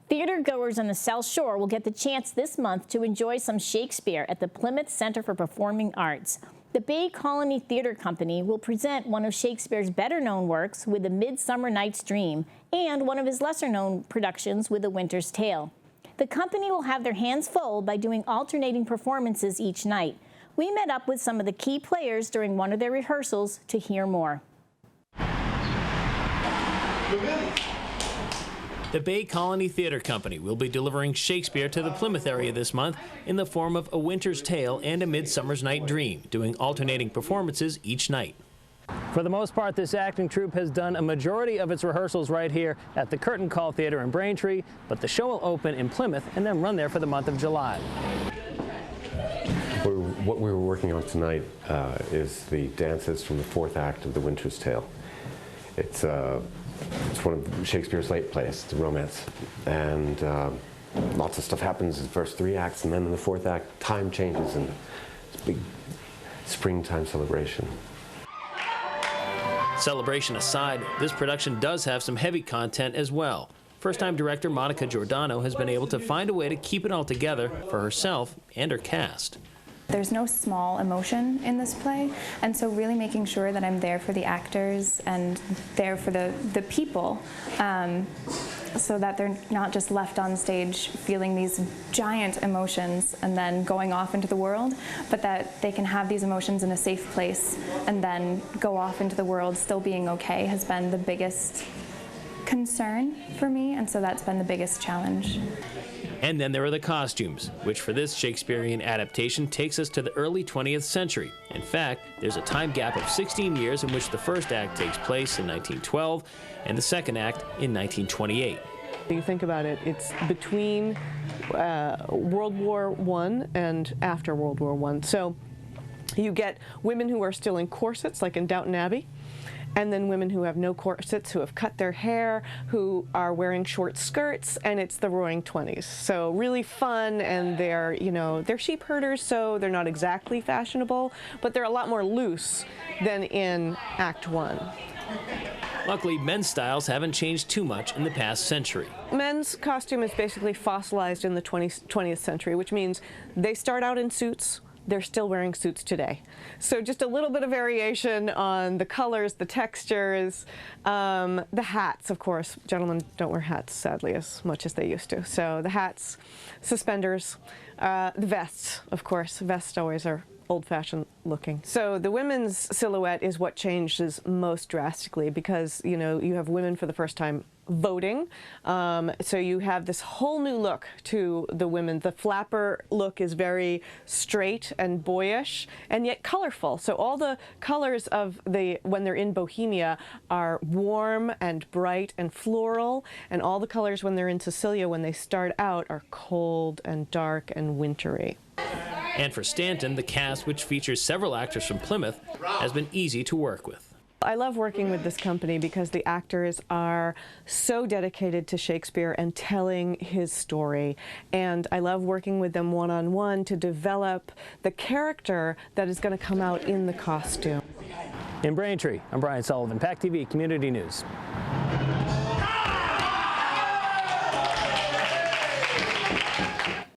Theater goers on the South Shore will get the chance this month to enjoy some Shakespeare at the Plymouth Center for Performing Arts. The Bay Colony Theater Company will present one of Shakespeare's better-known works with A Midsummer Night's Dream and one of his lesser-known productions with A Winter's Tale. The company will have their hands full by doing alternating performances each night. We met up with some of the key players during one of their rehearsals to hear more. The Bay Colony Theater Company will be delivering Shakespeare to the Plymouth area this month in the form of A Winter's Tale and A Midsummer's Night Dream, doing alternating performances each night. For the most part, this acting troupe has done a majority of its rehearsals right here at the Curtain Call Theater in Braintree, but the show will open in Plymouth and then run there for the month of July. What we were working on tonight is the dances from the fourth act of The Winter's Tale. It's one of Shakespeare's late plays. It's a romance, and lots of stuff happens in the first three acts, and then in the fourth act, time changes, and it's a big springtime celebration. Celebration aside, this production does have some heavy content as well. First-time director Monica Giordano has been able to find a way to keep it all together for herself and her cast. There's no small emotion in this play, and so really making sure that I'm there for the actors and there for the people, so that they're not just left on stage feeling these giant emotions and then going off into the world, but that they can have these emotions in a safe place and then go off into the world still being okay has been the biggest concern for me, and so that's been the biggest challenge. And then there are the costumes, which for this Shakespearean adaptation takes us to the early 20th century. In fact, there's a time gap of 16 years in which the first act takes place in 1912 and the second act in 1928. You think about it, it's between World War I and after World War I. So you get women who are still in corsets, like in Downton Abbey, and then women who have no corsets, who have cut their hair, who are wearing short skirts, and it's the Roaring 20s. So really fun, and they're, they're sheep herders, so they're not exactly fashionable, but they're a lot more loose than in Act 1. Luckily, men's styles haven't changed too much in the past century. Men's costume is basically fossilized in the 20th century, which means they start out in suits. They're still wearing suits today. So just a little bit of variation on the colors, the textures, the hats, of course. Gentlemen don't wear hats, sadly, as much as they used to. So the hats, suspenders, the vests, of course. Vests always are old-fashioned looking. So the women's silhouette is what changes most drastically because, you have women for the first time voting. So you have this whole new look to the women. The flapper look is very straight and boyish and yet colorful. So all the colors of when they're in Bohemia are warm and bright and floral, and all the colors when they're in Sicilia when they start out are cold and dark and wintry. And for Stanton, the cast, which features several actors from Plymouth, has been easy to work with. I love working with this company because the actors are so dedicated to Shakespeare and telling his story. And I love working with them one-on-one to develop the character that is going to come out in the costume. In Braintree, I'm Brian Sullivan, PACTV Community News.